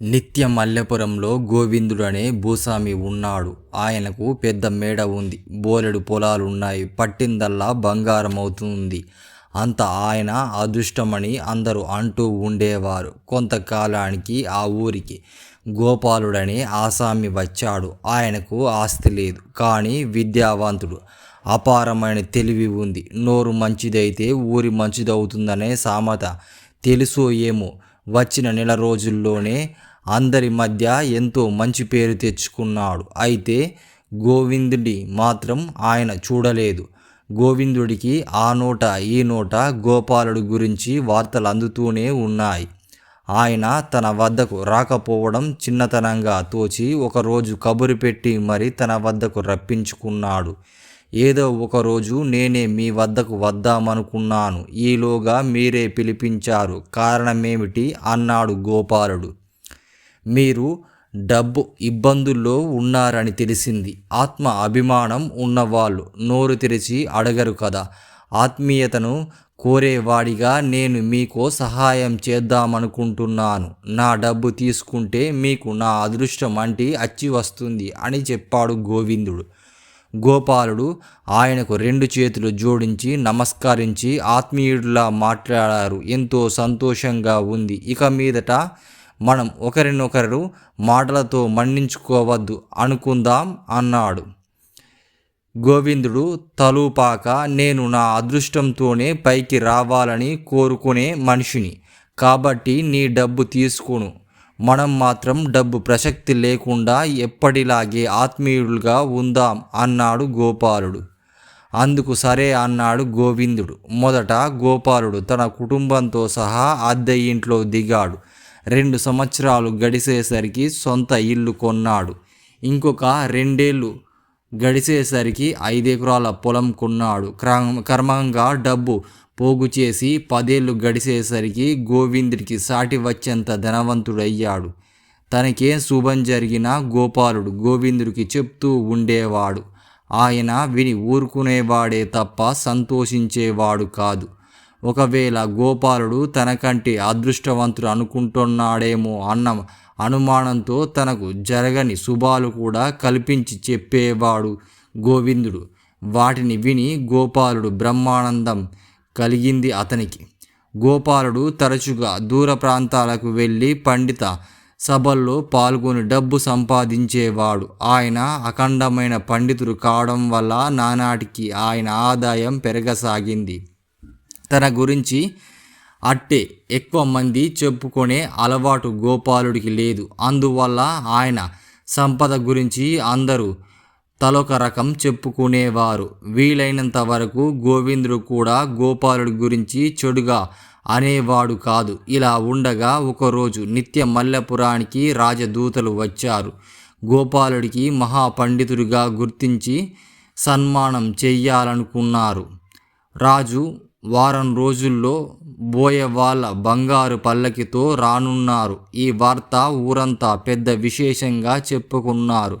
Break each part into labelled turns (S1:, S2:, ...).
S1: నిత్య మల్లెపురంలో గోవిందుడు అనే భూస్వామి ఉన్నాడు. ఆయనకు పెద్ద మేడ ఉంది. బోలెడు పొలాలున్నాయి. పట్టిందల్లా బంగారం అవుతుంది. అంత ఆయన అదృష్టమని అందరూ అంటూ ఉండేవారు. కొంతకాలానికి ఆ ఊరికి గోపాలుడనే ఆసామి వచ్చాడు. ఆయనకు ఆస్తి లేదు, కానీ విద్యావంతుడు. అపారమైన తెలివి ఉంది. నోరు మంచిదైతే ఊరి మంచిదవుతుందనే సామెత తెలుసో ఏమో. వచ్చిన నెల రోజుల్లోనే అందరి మధ్య ఎంతో మంచి పేరు తెచ్చుకున్నాడు. అయితే గోవిందుడి మాత్రం ఆయన చూడలేదు. గోవిందుడికి ఆ నోట ఈ నోట గోపాలుడి గురించి వార్తలు అందుతూనే ఉన్నాయి. ఆయన తన వద్దకు రాకపోవడం చిన్నతనంగా తోచి ఒకరోజు కబురు పెట్టి మరి తన వద్దకు రప్పించుకున్నాడు. ఏదో ఒకరోజు నేనే మీ వద్దకు వద్దామనుకున్నాను. ఈలోగా మీరే పిలిపించారు. కారణమేమిటి అన్నాడు గోపాలుడు. మీరు డబ్బు ఇబ్బందుల్లో ఉన్నారని తెలిసింది. ఆత్మ అభిమానం ఉన్నవాళ్ళు నోరు తెరిచి అడగరు కదా. ఆత్మీయతను కోరేవాడిగా నేను మీకు సహాయం చేద్దామనుకుంటున్నాను. నా డబ్బు తీసుకుంటే మీకు నా అదృష్టం అంటి అచ్చి వస్తుంది అని చెప్పాడు గోవిందుడు. గోపాలుడు ఆయనకు 2 చేతులు జోడించి నమస్కరించి ఆత్మీయుడిలా మాట్లాడారు. ఎంతో సంతోషంగా ఉంది. ఇక మీదట మనం ఒకరినొకరు మాటలతో మన్నించుకోవద్దు అనుకుందాం అన్నాడు. గోవిందుడు తలూపాక, నేను నా అదృష్టంతోనే పైకి రావాలని కోరుకునే మనిషిని. కాబట్టి నీ డబ్బు తీసుకును. మనం మాత్రం డబ్బు ప్రసక్తి లేకుండా ఎప్పటిలాగే ఆత్మీయులుగా ఉందాం అన్నాడు గోపాలుడు. అందుకు సరే అన్నాడు గోవిందుడు. మొదట గోపాలుడు తన కుటుంబంతో సహా అద్దె ఇంట్లో దిగాడు. 2 సంవత్సరాలు గడిచేసరికి సొంత ఇల్లు కొన్నాడు. ఇంకొక 2 ఏళ్ళు గడిచేసరికి 5 ఎకరాల పొలం కొన్నాడు. క్రమంగా డబ్బు పోగు చేసి 10 ఏళ్ళు గడిచేసరికి గోవిందుడికి సాటి వచ్చేంత ధనవంతుడయ్యాడు. తనకేం శుభం జరిగినా గోపాలుడు గోవిందుడికి చెప్తూ ఉండేవాడు. ఆయన విని ఊరుకునేవాడే తప్ప సంతోషించేవాడు కాదు. ఒకవేళ గోపాలుడు తనకంటే అదృష్టవంతుడు అనుకుంటున్నాడేమో అన్న అనుమానంతో తనకు జరగని శుభాలు కూడా కల్పించి చెప్పేవాడు గోవిందుడు. వాటిని విని గోపాలుడు బ్రహ్మానందం కలిగింది అతనికి. గోపాలుడు తరచుగా దూర ప్రాంతాలకు వెళ్ళి పండిత సభల్లో పాల్గొని డబ్బు సంపాదించేవాడు. ఆయన అఖండమైన పండితుడు కావడం వల్ల నానాటికి ఆయన ఆదాయం పెరగసాగింది. తన గురించి అట్టే ఎక్కువ మంది చెప్పుకునే అలవాటు గోపాలుడికి లేదు. అందువల్ల ఆయన సంపద గురించి అందరూ తలొక రకం చెప్పుకునేవారు. వీలైనంత వరకు గోవిందుడు కూడా గోపాలుడి గురించి చెడుగా అనేవాడు కాదు. ఇలా ఉండగా ఒకరోజు నిత్య మల్లెపురానికి రాజదూతలు వచ్చారు. గోపాలుడికి మహాపండితుడిగా గుర్తించి సన్మానం చెయ్యాలనుకున్నారు. రాజు వారం రోజుల్లో బోయవాళ్ళ బంగారు పల్లకితో రానున్నారు. ఈ వార్త ఊరంతా పెద్ద విశేషంగా చెప్పుకున్నారు.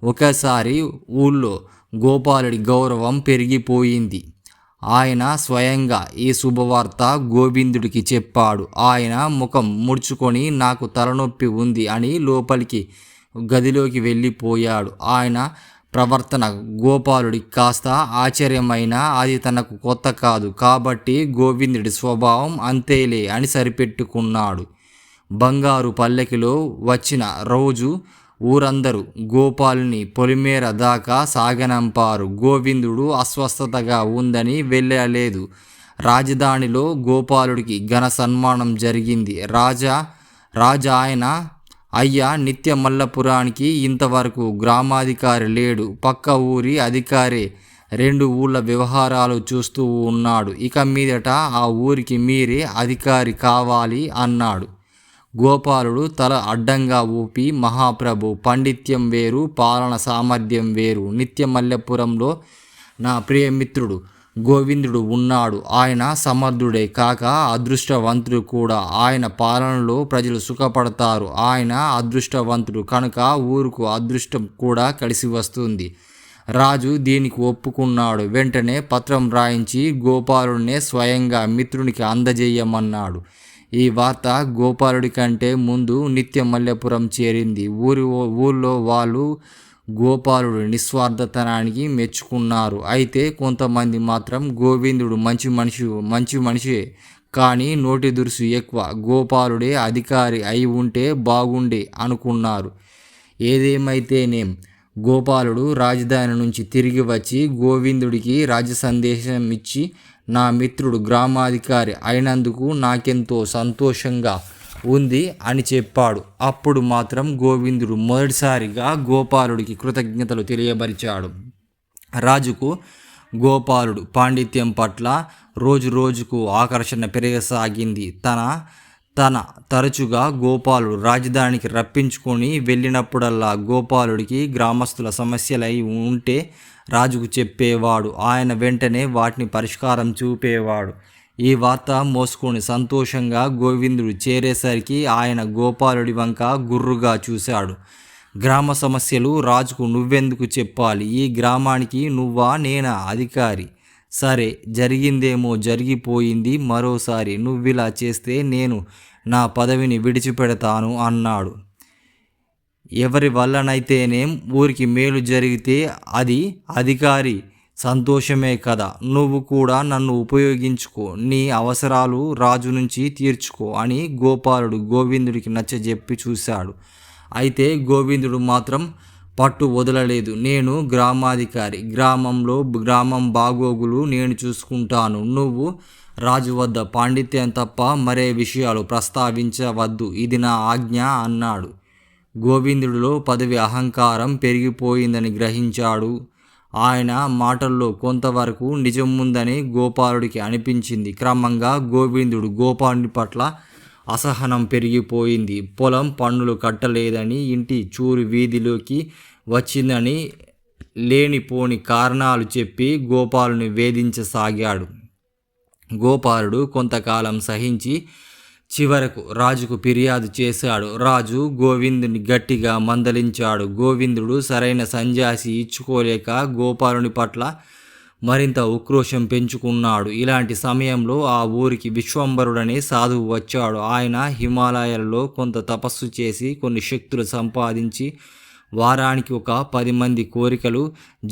S1: ఒకసారి ఊళ్ళో గోపాలుడి గౌరవం పెరిగిపోయింది. ఆయన స్వయంగా ఈ శుభవార్త గోవిందుడికి చెప్పాడు. ఆయన ముఖం ముడుచుకొని నాకు తలనొప్పి ఉంది అని లోపలికి గదిలోకి వెళ్ళిపోయాడు. ఆయన ప్రవర్తన గోపాలుడికి కాస్త ఆశ్చర్యమైనా అది తనకు కొత్త కాదు. కాబట్టి గోవిందుడి స్వభావం అంతేలే అని సరిపెట్టుకున్నాడు. బంగారు పల్లకిలో వచ్చిన రోజు ఊరందరూ గోపాలుని పొలిమేర దాకా సాగనంపారు. గోవిందుడు అస్వస్థతగా ఉందని వెళ్ళలేదు. రాజధానిలో గోపాలుడికి ఘన సన్మానం జరిగింది. రాజా ఆయన, అయ్యా, నిత్య మల్లపురానికి ఇంతవరకు గ్రామాధికారి లేడు. పక్క ఊరి అధికారే 2 ఊళ్ళ వ్యవహారాలు చూస్తూ ఉన్నాడు. ఇక మీదట ఆ ఊరికి మీరే అధికారి కావాలి అన్నాడు. గోపాలుడు తల అడ్డంగా ఊపి, మహాప్రభు, పాండిత్యం వేరు, పాలన సామర్థ్యం వేరు. నిత్య మల్లెపురంలో నా ప్రియమిత్రుడు గోవిందుడు ఉన్నాడు. ఆయన సమర్థుడే కాక అదృష్టవంతుడు కూడా. ఆయన పాలనలో ప్రజలు సుఖపడతారు. ఆయన అదృష్టవంతుడు కనుక ఊరుకు అదృష్టం కూడా కలిసి వస్తుంది. రాజు దీనికి ఒప్పుకున్నాడు. వెంటనే పత్రం రాయించి గోపాలుడినే స్వయంగా మిత్రునికి అందజేయమన్నాడు. ఈ వార్త గోపాలుడి కంటే ముందు నిత్య మల్లెపురం చేరింది. ఊళ్ళో వాళ్ళు గోపాలుడు నిస్వార్థతనానికి మెచ్చుకున్నారు. అయితే కొంతమంది మాత్రం గోవిందుడు మంచి మనిషే, కానీ నోటి దురుసు ఎక్కువ, గోపాలుడే అధికారి అయి ఉంటే బాగుండే అనుకున్నారు. ఏదేమైతేనేం గోపాలుడు రాజధాని నుంచి తిరిగి వచ్చి గోవిందుడికి రాజ్య సందేశం ఇచ్చి, నా మిత్రుడు గ్రామాధికారి అయినందుకు నాకెంతో సంతోషంగా ఉంది అని చెప్పాడు. అప్పుడు మాత్రం గోవిందుడు మొదటిసారిగా గోపాలుడికి కృతజ్ఞతలు తెలియపరిచాడు. రాజుకు గోపాలుడు పాండిత్యం పట్ల రోజు రోజుకు ఆకర్షణ పెరగసాగింది. తరచుగా గోపాలుడు రాజధానికి రప్పించుకొని వెళ్ళినప్పుడల్లా గోపాలుడికి గ్రామస్తుల సమస్యలై ఉంటే రాజుకు చెప్పేవాడు. ఆయన వెంటనే వాటిని పరిష్కారం చూపేవాడు. ఈ వార్త మోసుకొని సంతోషంగా గోవిందుడు చేరేసరికి ఆయన గోపాలుడి వంక గుర్రుగా చూశాడు. గ్రామ సమస్యలు రాజుకు నువ్వెందుకు చెప్పాలి? ఈ గ్రామానికి నువ్వా నేనా అధికారి? సరే, జరిగిందేమో జరిగిపోయింది. మరోసారి నువ్విలా చేస్తే నేను నా పదవిని విడిచిపెడతాను అన్నాడు. ఎవరి వల్లనైతేనేం ఊరికి మేలు జరిగితే అది అధికారి సంతోషమే కదా. నువ్వు కూడా నన్ను ఉపయోగించుకో, నీ అవసరాలు రాజు నుంచి తీర్చుకో అని గోపాలుడు గోవిందుడికి నచ్చజెప్పి చూశాడు. అయితే గోవిందుడు మాత్రం పట్టు వదలలేదు. నేను గ్రామాధికారి, గ్రామం బాగోగులు నేను చూసుకుంటాను. నువ్వు రాజు వద్ద పాండిత్యం తప్ప మరే విషయాలు ప్రస్తావించవద్దు, ఇది నా ఆజ్ఞ అన్నాడు. గోవిందుడిలో పదవి అహంకారం పెరిగిపోయిందని గ్రహించాడు. ఆయన మాటల్లో కొంతవరకు నిజం ఉందని గోపాలుడికి అనిపించింది. క్రమంగా గోపాలుడి పట్ల అసహనం పెరిగిపోయింది. పొలం పన్నులు కట్టలేదని, ఇంటి చూరు వీధిలోకి వచ్చిందని లేనిపోని కారణాలు చెప్పి గోపాలుని వేధించసాగాడు. గోపాలుడు కొంతకాలం సహించి చివరకు రాజుకు ఫిర్యాదు చేశాడు. రాజు గోవిందుని గట్టిగా మందలించాడు. గోవిందుడు సరైన సంజాసి ఇచ్చుకోలేక గోపాలుని పట్ల మరింత ఉక్రోషం పెంచుకున్నాడు. ఇలాంటి సమయంలో ఆ ఊరికి విశ్వంబరుడనే సాధువు వచ్చాడు. ఆయన హిమాలయాల్లో కొంత తపస్సు చేసి కొన్ని శక్తులు సంపాదించి వారానికి ఒక 10 మంది కోరికలు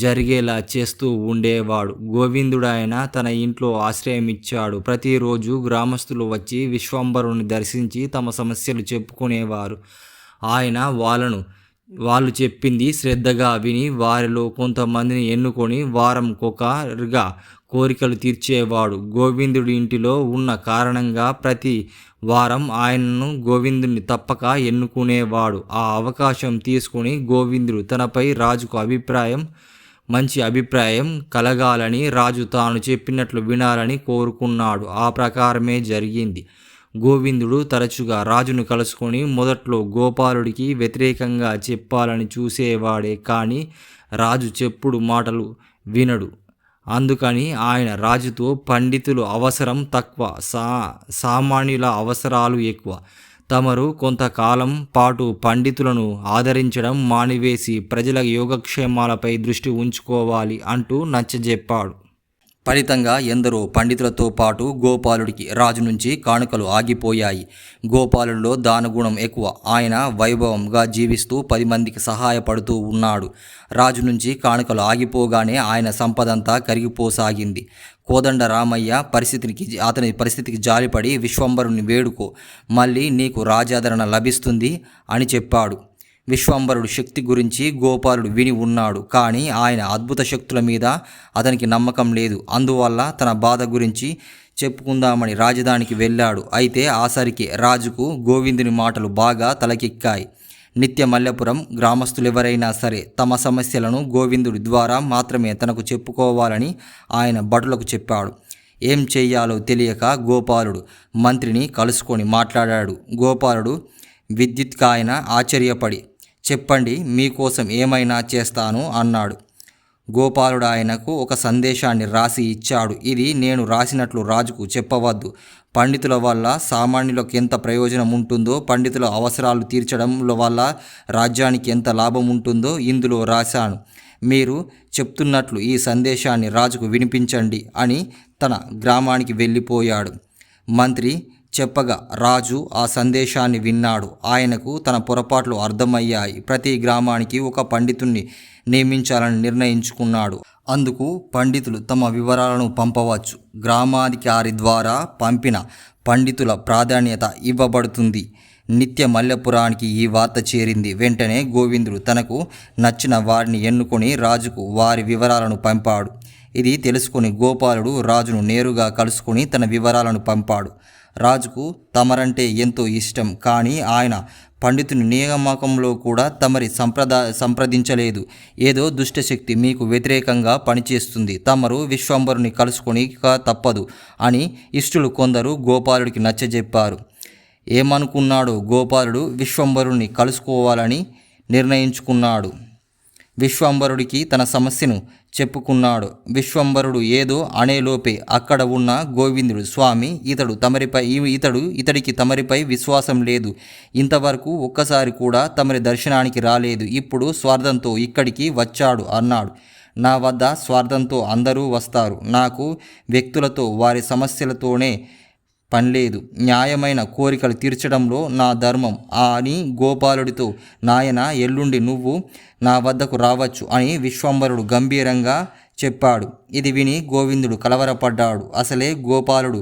S1: జరిగేలా చేస్తూ ఉండేవాడు. గోవిందుడాయన తన ఇంట్లో ఆశ్రయం ఇచ్చాడు. ప్రతిరోజు గ్రామస్తులు వచ్చి విశ్వంబరుని దర్శించి తమ సమస్యలు చెప్పుకునేవారు. ఆయన వాళ్ళు చెప్పింది శ్రద్ధగా విని వారిలో కొంతమందిని ఎన్నుకొని వారంకొకరుగా కోరికలు తీర్చేవాడు. గోవిందుడి ఇంటిలో ఉన్న కారణంగా ప్రతి వారం ఆయనను గోవిందుని తప్పక ఎన్నుకునేవాడు. ఆ అవకాశం తీసుకుని గోవిందుడు తనపై రాజుకు మంచి అభిప్రాయం కలగాలని, రాజు తాను చెప్పినట్లు వినాలని కోరుకున్నాడు. ఆ ప్రకారమే జరిగింది. గోవిందుడు తరచుగా రాజును కలుసుకొని మొదట్లో గోపాలుడికి వ్యతిరేకంగా చెప్పాలని చూసేవాడే, కానీ రాజు చెప్పుడు మాటలు వినడు. అందుకని ఆయన రాజుతో పండితులు అవసరం తక్కువ, సామాన్యుల అవసరాలు ఎక్కువ. తమరు కొంతకాలం పాటు పండితులను ఆదరించడం మానివేసి ప్రజల యోగక్షేమాలపై దృష్టి ఉంచుకోవాలి అంటూ నచ్చజెప్పాడు. ఫలితంగా ఎందరో పండితులతో పాటు గోపాలుడికి రాజు నుంచి కానుకలు ఆగిపోయాయి. గోపాలుడిలో దానగుణం ఎక్కువ. ఆయన వైభవంగా జీవిస్తూ 10 మందికి సహాయపడుతూ ఉన్నాడు. రాజు నుంచి కానుకలు ఆగిపోగానే ఆయన సంపదంతా కరిగిపోసాగింది. కోదండ రామయ్య అతని పరిస్థితికి జాలిపడి విశ్వంబరుని వేడుకో, మళ్ళీ నీకు రాజాదరణ లభిస్తుంది అని చెప్పాడు. విశ్వంబరుడు శక్తి గురించి గోపాలుడు విని ఉన్నాడు, కానీ ఆయన అద్భుత శక్తుల మీద అతనికి నమ్మకం లేదు. అందువల్ల తన బాధ గురించి చెప్పుకుందామని రాజధానికి వెళ్ళాడు. అయితే ఆసరికి రాజుకు గోవిందుని మాటలు బాగా తలకెక్కాయి. నిత్య మల్లెపురం గ్రామస్తులెవరైనా సరే తమ సమస్యలను గోవిందుడి ద్వారా మాత్రమే తనకు చెప్పుకోవాలని ఆయన భటులకు చెప్పాడు. ఏం చెయ్యాలో తెలియక గోపాలుడు మంత్రిని కలుసుకొని మాట్లాడాడు. గోపాలుడు విద్యుత్కాయన ఆశ్చర్యపడి, చెప్పండి, మీకోసం ఏమైనా చేస్తాను అన్నాడు. గోపాలుడు ఆయనకు ఒక సందేశాన్ని రాసి ఇచ్చాడు. ఇది నేను రాసినట్లు రాజుకు చెప్పవద్దు. పండితుల వల్ల సామాన్యులకు ఎంత ప్రయోజనం ఉంటుందో, పండితుల అవసరాలు తీర్చడం వల్ల రాజ్యానికి ఎంత లాభం ఉంటుందో ఇందులో రాశాను. మీరు చెప్తున్నట్లు ఈ సందేశాన్ని రాజుకు వినిపించండి అని తన గ్రామానికి వెళ్ళిపోయాడు. మంత్రి చెప్పగా రాజు ఆ సందేశాన్ని విన్నాడు. ఆయనకు తన పొరపాట్లు అర్థమయ్యాయి. ప్రతి గ్రామానికి ఒక పండితుణ్ణి నియమించాలని నిర్ణయించుకున్నాడు. అందుకు పండితులు తమ వివరాలను పంపవచ్చు. గ్రామాధికారి ద్వారా పంపిన పండితుల ప్రాధాన్యత ఇవ్వబడుతుంది. నిత్య మల్లెపురానికి ఈ వార్త చేరింది. వెంటనే గోవిందుడు తనకు నచ్చిన వారిని ఎన్నుకొని రాజుకు వారి వివరాలను పంపాడు. ఇది తెలుసుకొని గోపాలుడు రాజును నేరుగా కలుసుకొని తన వివరాలను పంపాడు. రాజుకు తమరంటే ఎంతో ఇష్టం. కానీ ఆయన పండితుని నియామకంలో కూడా తమరి సంప్రదించలేదు. ఏదో దుష్టశక్తి మీకు వ్యతిరేకంగా పనిచేస్తుంది. తమరు విశ్వంభరుని కలుసుకొని తప్పదు అని ఇష్టులు కొందరు గోపాలుడికి నచ్చజెప్పారు. ఏమనుకున్నాడో గోపాలుడు విశ్వంభరుని కలుసుకోవాలని నిర్ణయించుకున్నాడు. విశ్వంభరుడికి తన సమస్యను చెప్పుకున్నాడు. విశ్వంభరుడు ఏదో అనేలోపే అక్కడ ఉన్న గోవిందుడు, స్వామి, ఇతడికి తమరిపై విశ్వాసం లేదు. ఇంతవరకు ఒక్కసారి కూడా తమరి దర్శనానికి రాలేదు. ఇప్పుడు స్వార్థంతో ఇక్కడికి వచ్చాడు అన్నాడు. నా వద్ద స్వార్థంతో అందరూ వస్తారు. నాకు వ్యక్తులతో వారి సమస్యలతోనే పనిలేదు. న్యాయమైన కోరికలు తీర్చడంలో నా ధర్మం అని గోపాలుడితో, నాయన, ఎల్లుండి నువ్వు నా వద్దకు రావచ్చు అని విశ్వంభరుడు గంభీరంగా చెప్పాడు. ఇది విని గోవిందుడు కలవరపడ్డాడు. అసలే గోపాలుడు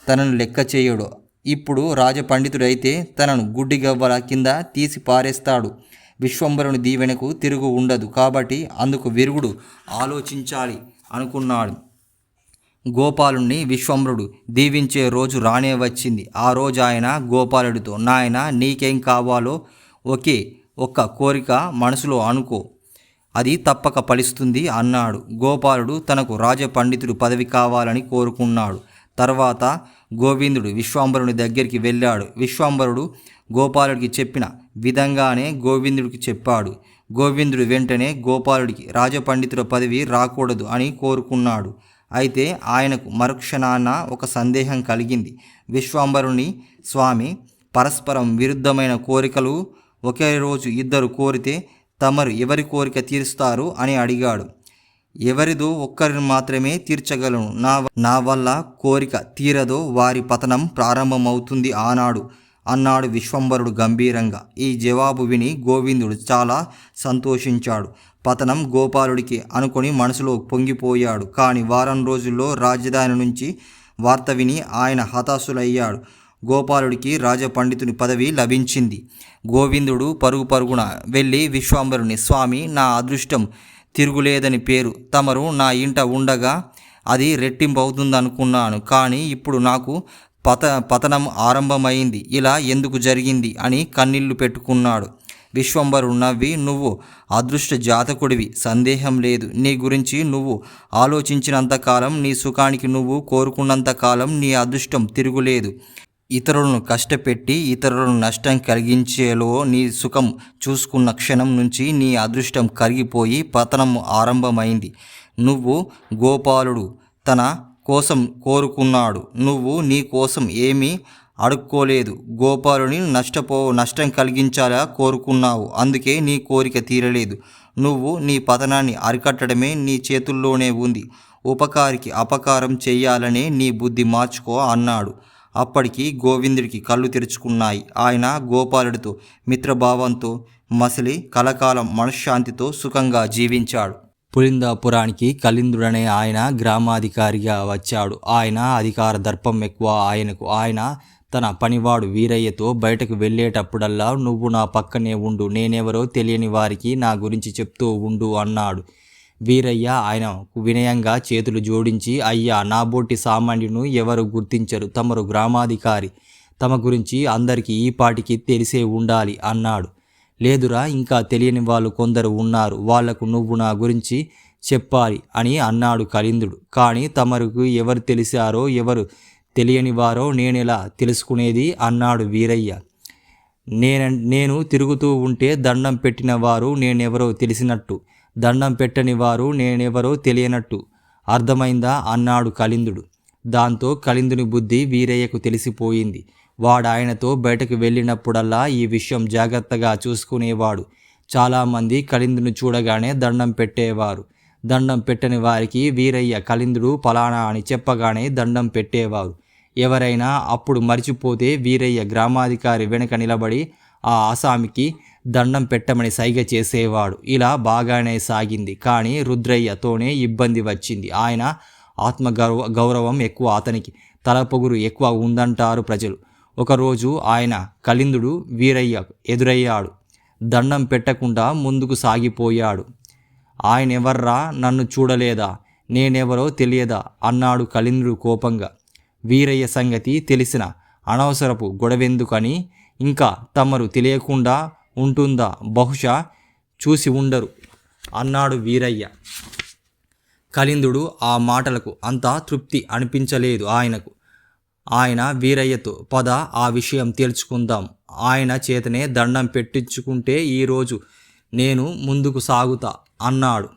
S1: తనను లెక్క చేయడు. ఇప్పుడు రాజపండితుడైతే తనను గుడ్డిగవ్వల కింద తీసి పారేస్తాడు. విశ్వంభరుని దీవెనకు తిరుగు ఉండదు. కాబట్టి అందుకు విరుగుడు ఆలోచించాలి అనుకున్నాడు. గోపాలుణ్ణి విశ్వంభరుడు దీవించే రోజు రానే వచ్చింది. ఆ రోజు ఆయన గోపాలుడితో, నాయన, నీకేం కావాలో ఒక్క కోరిక మనసులో అనుకో, అది తప్పక ఫలిస్తుంది అన్నాడు. గోపాలుడు తనకు రాజపండితుడు పదవి కావాలని కోరుకున్నాడు. తర్వాత గోవిందుడు విశ్వంభరుని దగ్గరికి వెళ్ళాడు. విశ్వంభరుడు గోపాలుడికి చెప్పిన విధంగానే గోవిందుడికి చెప్పాడు. గోవిందుడు వెంటనే గోపాలుడికి రాజపండితుల పదవి రాకూడదు అని కోరుకున్నాడు. అయితే ఆయనకు మరుక్షణాన ఒక సందేహం కలిగింది. విశ్వంభరుని, స్వామి, పరస్పరం విరుద్ధమైన కోరికలు ఒకే రోజు ఇద్దరు కోరితే తమరు ఎవరి కోరిక తీరుస్తారు అని అడిగాడు. ఎవరిదో ఒక్కరిని మాత్రమే తీర్చగలను. నా వల్ల కోరిక తీరదో వారి పతనం ప్రారంభమవుతుంది అన్నాడు విశ్వంభరుడు గంభీరంగా. ఈ జవాబు విని గోవిందుడు చాలా సంతోషించాడు. పతనం గోపాలుడికి అనుకొని మనసులో పొంగిపోయాడు. కానీ వారం రోజుల్లో రాజధాని నుంచి వార్త విని ఆయన హతాశులయ్యాడు. గోపాలుడికి రాజపండితుని పదవి లభించింది. గోవిందుడు పరుగున వెళ్ళి విశ్వంభరుని, స్వామి, నా అదృష్టం తిరుగులేదని పేరు. తమరు నా ఇంట ఉండగా అది రెట్టింపు అవుతుందనుకున్నాను. కానీ ఇప్పుడు నాకు పతనం ఆరంభమైంది. ఇలా ఎందుకు జరిగింది అని కన్నీళ్లు పెట్టుకున్నాడు. విశ్వంభరుడు నవ్వి, నువ్వు అదృష్ట జాతకుడివి, సందేహం లేదు. నీ గురించి నువ్వు ఆలోచించినంతకాలం, నీ సుఖానికి నువ్వు కోరుకున్నంతకాలం నీ అదృష్టం తిరుగులేదు. ఇతరులను కష్టపెట్టి ఇతరులను నష్టం కలిగించేలో నీ సుఖం చూసుకున్న క్షణం నుంచి నీ అదృష్టం కరిగిపోయి పతనం ఆరంభమైంది. నువ్వు గోపాలుడు తన కోసం కోరుకున్నాడు. నువ్వు నీ కోసం ఏమీ అడుక్కోలేదు. గోపాలుని నష్టం కలిగించాలా కోరుకున్నావు. అందుకే నీ కోరిక తీరలేదు. నువ్వు నీ పతనాన్ని అరికట్టడమే నీ చేతుల్లోనే ఉంది. ఉపకారికి అపకారం చెయ్యాలనే నీ బుద్ధి మార్చుకో అన్నాడు. అప్పటికి గోవిందుడికి కళ్ళు తెరుచుకున్నాయి. ఆయన గోపాలుడితో మిత్రభావంతో మసలి కలకాలం మనశ్శాంతితో సుఖంగా జీవించాడు. పులిందాపురానికి కళిందుడనే ఆయన గ్రామాధికారిగా వచ్చాడు. ఆయన అధికార దర్పం ఎక్కువ ఆయనకు. ఆయన తన పనివాడు వీరయ్యతో బయటకు వెళ్ళేటప్పుడల్లా, నువ్వు నా పక్కనే ఉండు, నేనెవరో తెలియని వారికి నా గురించి చెప్తూ ఉండు అన్నాడు. వీరయ్య ఆయనకు వినయంగా చేతులు జోడించి, అయ్యా, నా బోటి సామాన్యును ఎవరు గుర్తించరు. తమరు గ్రామాధికారి, తమ గురించి అందరికీ ఈ పాటికి తెలిసే ఉండాలి అన్నాడు. లేదురా, ఇంకా తెలియని వాళ్ళు కొందరు ఉన్నారు. వాళ్లకు నువ్వు నా గురించి చెప్పాలి అని అన్నాడు కళిందుడు. కానీ తమరికి ఎవరు తెలిసారో ఎవరు తెలియని వారో నేనెలా తెలుసుకునేది అన్నాడు వీరయ్య. నేను తిరుగుతూ ఉంటే దండం పెట్టిన వారు నేనెవరో తెలిసినట్టు, దండం పెట్టని వారు నేనెవరో తెలియనట్టు అర్థమైందా అన్నాడు కళిందుడు. దాంతో కళిందుని బుద్ధి వీరయ్యకు తెలిసిపోయింది. వాడాయనతో బయటకు వెళ్ళినప్పుడల్లా ఈ విషయం జాగ్రత్తగా చూసుకునేవాడు. చాలామంది కళిందుని చూడగానే దండం పెట్టేవారు. దండం పెట్టని వారికి వీరయ్య కళిందుడు పలానా అని చెప్పగానే దండం పెట్టేవారు. ఎవరైనా అప్పుడు మర్చిపోతే వీరయ్య గ్రామాధికారి వెనుక నిలబడి ఆ ఆసామికి దండం పెట్టమని సైగ చేసేవాడు. ఇలా బాగానే సాగింది. కానీ రుద్రయ్యతోనే ఇబ్బంది వచ్చింది. ఆయన గౌరవం ఎక్కువ, అతనికి తలపొగురు ఎక్కువ ఉందంటారు ప్రజలు. ఒకరోజు ఆయన కలిందుడు వీరయ్య ఎదురయ్యాడు. దండం పెట్టకుండా ముందుకు సాగిపోయాడు. ఆయనెవర్రా, నన్ను చూడలేదా, నేనెవరో తెలియదా అన్నాడు కలిందుడు కోపంగా. వీరయ్య సంగతి తెలిసిన అనవసరపు గొడవెందుకని, ఇంకా తమరు తెలియకుండా ఉంటుందా, బహుశా చూసి ఉండరు అన్నాడు వీరయ్య. కలిందుడు ఆ మాటలకు అంత తృప్తి అనిపించలేదు ఆయనకు. ఆయన వీరయ్యతో, పద ఆ విషయం తేల్చుకుందాం, ఆయన చేతనే దండం పెట్టించుకుంటే ఈరోజు నేను ముందుకు సాగుతా అన్నాడు.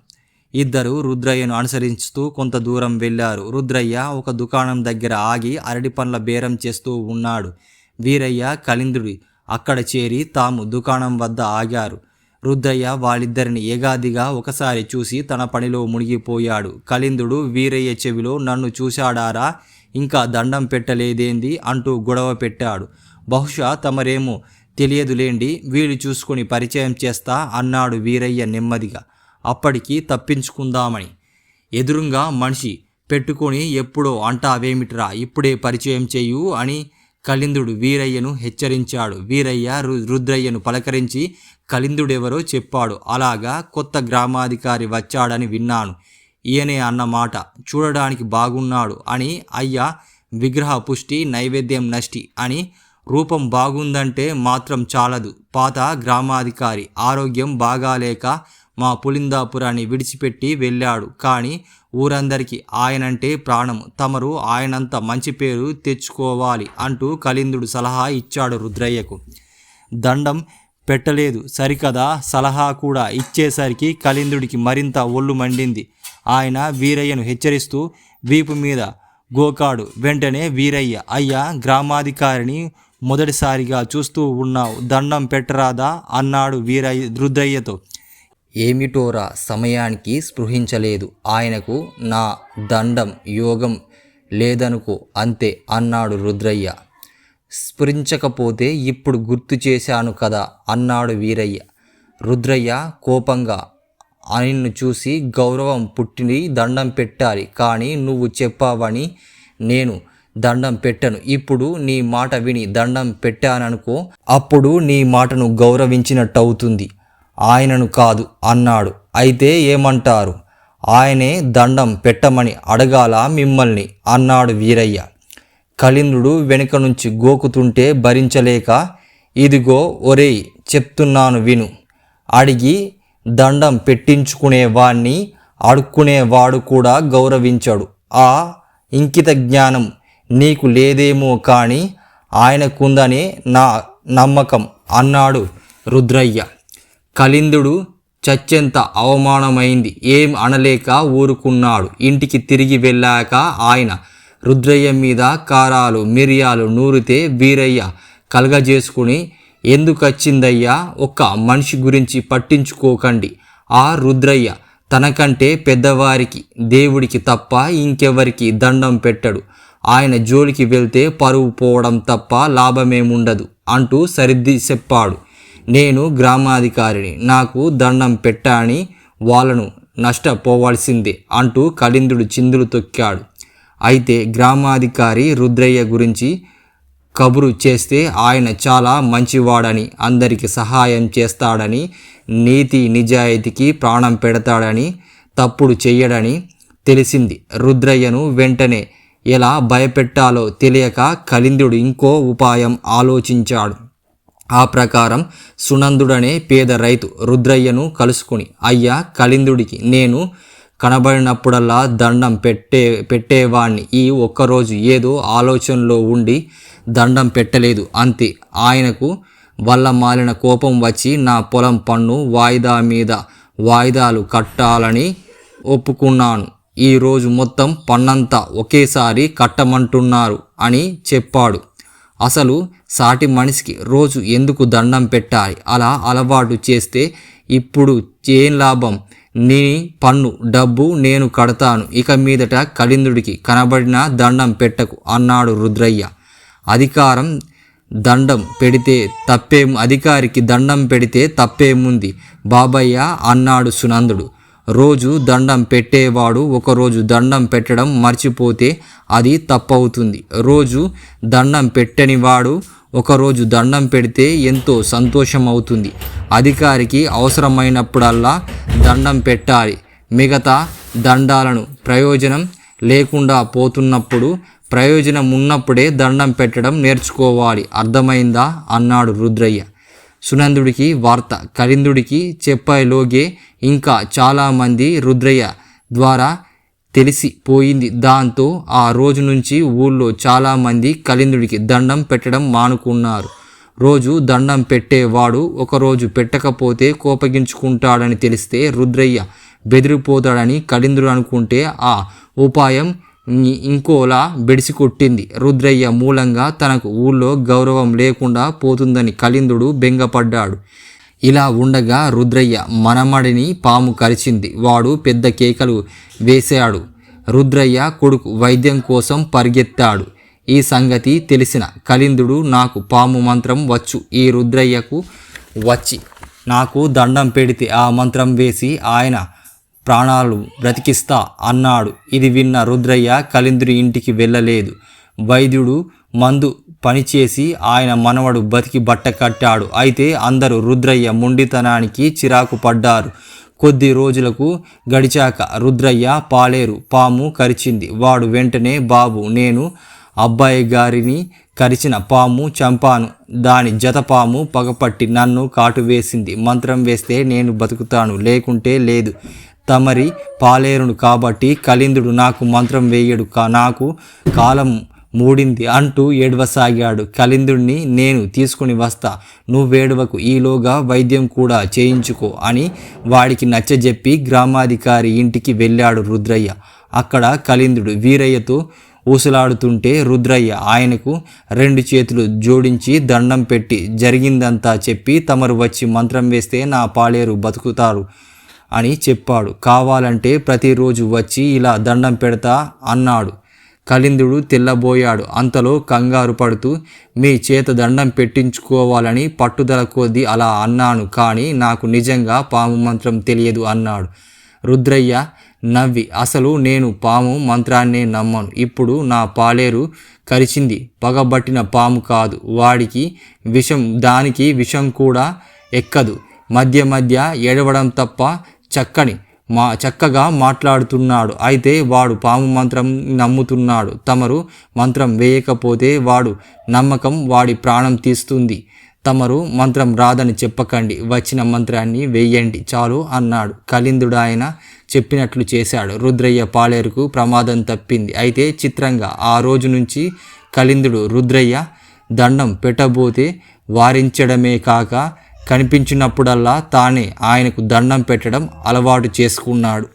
S1: ఇద్దరు రుద్రయ్యను అనుసరిస్తూ కొంత దూరం వెళ్ళారు. రుద్రయ్య ఒక దుకాణం దగ్గర ఆగి అరటి పండ్ల బేరం చేస్తూ ఉన్నాడు. వీరయ్య కలిందుడి అక్కడ చేరి తాము దుకాణం వద్ద ఆగారు. రుద్రయ్య వాళ్ళిద్దరిని ఏగాదిగా ఒకసారి చూసి తన పనిలో మునిగిపోయాడు. కలిందుడు వీరయ్య చెవిలో, నన్ను చూశాడారా, ఇంకా దండం పెట్టలేదేంది అంటూ గొడవ పెట్టాడు. బహుశా తమరేమో తెలియదులేండి, వీలు చూసుకొని పరిచయం చేస్తా అన్నాడు వీరయ్య నెమ్మదిగా, అప్పటికి తప్పించుకుందామని. ఎదురుగా మనిషి పెట్టుకొని ఎప్పుడో అంటావేమిట్రా, ఇప్పుడే పరిచయం చెయ్యు అని కలిందుడు వీరయ్యను హెచ్చరించాడు. వీరయ్య రుద్రయ్యను పలకరించి కలిందుడెవరో చెప్పాడు. అలాగా, కొత్త గ్రామాధికారి వచ్చాడని విన్నాను, ఈయనే అన్నమాట, చూడడానికి బాగున్నాడు అని, అయ్యా విగ్రహ పుష్టి నైవేద్యం నష్టి అని, రూపం బాగుందంటే మాత్రం చాలదు, పాత గ్రామాధికారి, ఆరోగ్యం బాగాలేక మా పులిందాపురాన్ని విడిచిపెట్టి వెళ్ళాడు. కానీ ఊరందరికీ ఆయనంటే ప్రాణం, తమరు ఆయనంత మంచి పేరు తెచ్చుకోవాలి అంటూ కలిందుడు సలహా ఇచ్చాడు రుద్రయ్యకు. దండం పెట్టలేదు సరికదా, సలహా కూడా ఇచ్చేసరికి కలిందుడికి మరింత ఒళ్ళు మండింది. ఆయన వీరయ్యను హెచ్చరిస్తూ వీపు మీద గోకాడు. వెంటనే వీరయ్య, అయ్యా గ్రామాధికారిని మొదటిసారిగా చూస్తూ ఉన్నావు, దండం పెట్టరాదా అన్నాడు రుద్రయ్యతో. ఏమిటోరా, సమయానికి స్పృహించలేదు, ఆయనకు నా దండం యోగం లేదనుకో అంతే అన్నాడు రుద్రయ్య. స్ఫురించకపోతే ఇప్పుడు గుర్తు చేశాను కదా అన్నాడు వీరయ్య. రుద్రయ్య కోపంగా, ఆయన్ను చూసి గౌరవం పుట్టింది, దండం పెట్టాలి, కానీ నువ్వు చెప్పావని నేను దండం పెట్టను. ఇప్పుడు నీ మాట విని దండం పెట్టాననుకో, అప్పుడు నీ మాటను గౌరవించినట్టవుతుంది, ఆయనను కాదు అన్నాడు. అయితే ఏమంటారు, ఆయనే దండం పెట్టమని అడగాల మిమ్మల్ని అన్నాడు వీరయ్య. కలిందుడు వెనుక నుంచి గోకుతుంటే భరించలేక, ఇదిగో ఒరేయ్ చెప్తున్నాను విను, అడిగి దండం పెట్టించుకునేవాణ్ణి అడుక్కునేవాడు కూడా గౌరవించడు. ఆ ఇంకిత జ్ఞానం నీకు లేదేమో కానీ ఆయనకుందనే నా నమ్మకం అన్నాడు రుద్రయ్య. కలిందుడు చచ్చెంత అవమానమైంది, ఏం అనలేక ఊరుకున్నాడు. ఇంటికి తిరిగి వెళ్ళాక ఆయన రుద్రయ్య మీద కారాలు మిరియాలు నూరితే వీరయ్య కలగజేసుకుని, ఎందుకొచ్చిందయ్యా, ఒక్క మనిషి గురించి పట్టించుకోకండి, ఆ రుద్రయ్య తనకంటే పెద్దవారికి దేవుడికి తప్ప ఇంకెవరికి దండం పెట్టడు, ఆయన జోలికి వెళ్తే పరువు పోవడం తప్ప లాభమేముండదు అంటూ సరిద్ది చెప్పాడు. నేను గ్రామాధికారిని, నాకు దండం పెట్టాని వాళ్ళను నష్టపోవాల్సిందే అంటూ కలిందుడు చిందులు తొక్కాడు. అయితే గ్రామాధికారి రుద్రయ్య గురించి కబురు చేస్తే ఆయన చాలా మంచివాడని, అందరికీ సహాయం చేస్తాడని, నీతి నిజాయితీకి ప్రాణం పెడతాడని, తప్పుడు చెయ్యడని తెలిసింది. రుద్రయ్యను వెంటనే ఎలా భయపెట్టాలో తెలియక కలిందుడు ఇంకో ఉపాయం ఆలోచించాడు. ఆ ప్రకారం సునందుడనే పేద రైతు రుద్రయ్యను కలుసుకుని, అయ్యా కలిందుడికి నేను కనబడినప్పుడల్లా దండం పెట్టేవాణ్ణి, ఈ ఒక్కరోజు ఏదో ఆలోచనలో ఉండి దండం పెట్టలేదు అంతే, ఆయనకు వల్ల మాలిన కోపం వచ్చి నా పొలం పన్ను వాయిదా మీద వాయిదాలు కట్టాలని ఒప్పుకున్నాను, ఈరోజు మొత్తం పన్నంతా ఒకేసారి కట్టమంటున్నారు అని చెప్పాడు. అసలు సాటి మనిషికి రోజు ఎందుకు దండం పెట్టాలి, అలా అలవాటు చేస్తే ఇప్పుడు ఏం లాభం, నీ పన్ను డబ్బు నేను కడతాను, ఇక మీదట కళిందుడికి కనబడిన దండం పెట్టకు అన్నాడు రుద్రయ్య. అధికారికి దండం పెడితే తప్పేముంది బాబయ్య అన్నాడు సునందుడు. రోజు దండం పెట్టేవాడు ఒకరోజు దండం పెట్టడం మర్చిపోతే అది తప్పవుతుంది. రోజు దండం పెట్టనివాడు ఒకరోజు దండం పెడితే ఎంతో సంతోషం అవుతుంది. అధికారికి అవసరమైనప్పుడల్లా దండం పెట్టాలి. మిగతా దండాలను ప్రయోజనం లేకుండా పోతున్నప్పుడు, ప్రయోజనం ఉన్నప్పుడే దండం పెట్టడం నేర్చుకోవాలి. అర్థమైందా అన్నాడు రుద్రయ్య. సునందుడికి వార్త కళిందుడికి చెప్పేలోగే ఇంకా చాలామంది రుద్రయ్య ద్వారా తెలిసిపోయింది. దాంతో ఆ రోజు నుంచి ఊళ్ళో చాలామంది కళిందుడికి దండం పెట్టడం మానుకున్నారు. రోజు దండం పెట్టేవాడు ఒకరోజు పెట్టకపోతే కోపగించుకుంటాడని తెలిస్తే రుద్రయ్య బెదిరిపోతాడని కళిందుడు అనుకుంటే ఆ ఉపాయం ఇంకోలా బెడిసికొట్టింది. రుద్రయ్య మూలంగా తనకు ఊళ్ళో గౌరవం లేకుండా పోతుందని కళిందుడు బెంగపడ్డాడు. ఇలా ఉండగా రుద్రయ్య మనమడిని పాము కరిచింది. వాడు పెద్ద కేకలు వేశాడు. రుద్రయ్య కొడుకు వైద్యం కోసం పరిగెత్తాడు. ఈ సంగతి తెలిసిన కళిందుడు నాకు పాము మంత్రం వచ్చు, ఈ రుద్రయ్యకు వచ్చి నాకు దండం పెడితే ఆ మంత్రం వేసి ఆయన ప్రాణాలు బ్రతికిస్తా అన్నాడు. ఇది విన్న రుద్రయ్య కళిందుడి ఇంటికి వెళ్ళలేదు. వైద్యుడు మందు పనిచేసి ఆయన మనవడు బతికి బట్ట కట్టాడు. అయితే అందరూ రుద్రయ్య మొండితనానికి చిరాకు పడ్డారు. కొద్ది రోజులకు గడిచాక రుద్రయ్య పాలేరు పాము కరిచింది. వాడు వెంటనే బాబు, నేను అబ్బాయి గారిని కరిచిన పాము చంపాను. దాని జతపాము పగపట్టి నన్ను కాటు వేసింది. మంత్రం వేస్తే నేను బతుకుతాను, లేకుంటే లేదు. తమరి పాలేరును కాబట్టి కళిందుడు నాకు మంత్రం వేయడు, నాకు కాలం మూడింది అంటూ ఏడవసాగాడు. కళిందుడిని నేను తీసుకుని వస్తా, నువ్వేడవకు, ఈలోగా వైద్యం కూడా చేయించుకో అని వాడికి నచ్చజెప్పి గ్రామాధికారి ఇంటికి వెళ్ళాడు రుద్రయ్య. అక్కడ కళిందుడు వీరయ్యతో ఊసులాడుతుంటే రుద్రయ్య ఆయనకు 2 చేతులు జోడించి దండం పెట్టి జరిగిందంతా చెప్పి, తమరు వచ్చి మంత్రం వేస్తే నా పాలేరు బతుకుతారు అని చెప్పాడు. కావాలంటే ప్రతిరోజు వచ్చి ఇలా దండం పెడతా అన్నాడు. కళిందుడు తెల్లబోయాడు. అంతలో కంగారు పడుతూ, మీ చేత దండం పెట్టించుకోవాలని పట్టుదల కొద్దీ అలా అన్నాను, కానీ నాకు నిజంగా పాము మంత్రం తెలియదు అన్నాడు. రుద్రయ్య నవ్వి, అసలు నేను పాము మంత్రాన్నే నమ్మను. ఇప్పుడు నా పాలేరు కరిచింది పగబట్టిన పాము కాదు, దానికి విషం కూడా ఎక్కదు. మధ్య మధ్య ఏడవడం తప్ప చక్కగా మాట్లాడుతున్నాడు. అయితే వాడు పాము మంత్రం నమ్ముతున్నాడు. తమరు మంత్రం వేయకపోతే వాడు నమ్మకం వాడి ప్రాణం తీస్తుంది. తమరు మంత్రం రాదని చెప్పకండి, వచ్చిన మంత్రాన్ని వేయండి చాలు అన్నాడు. కళిందుడు ఆయన చెప్పినట్లు చేశాడు. రుద్రయ్య పాలేరుకు ప్రమాదం తప్పింది. అయితే చిత్రంగా ఆ రోజు నుంచి కళిందుడు రుద్రయ్య దండం పెట్టబోతే వారించడమే కాక కనిపించినప్పుడల్లా తానే ఆయనకు దండం పెట్టడం అలవాటు చేసుకున్నాడు.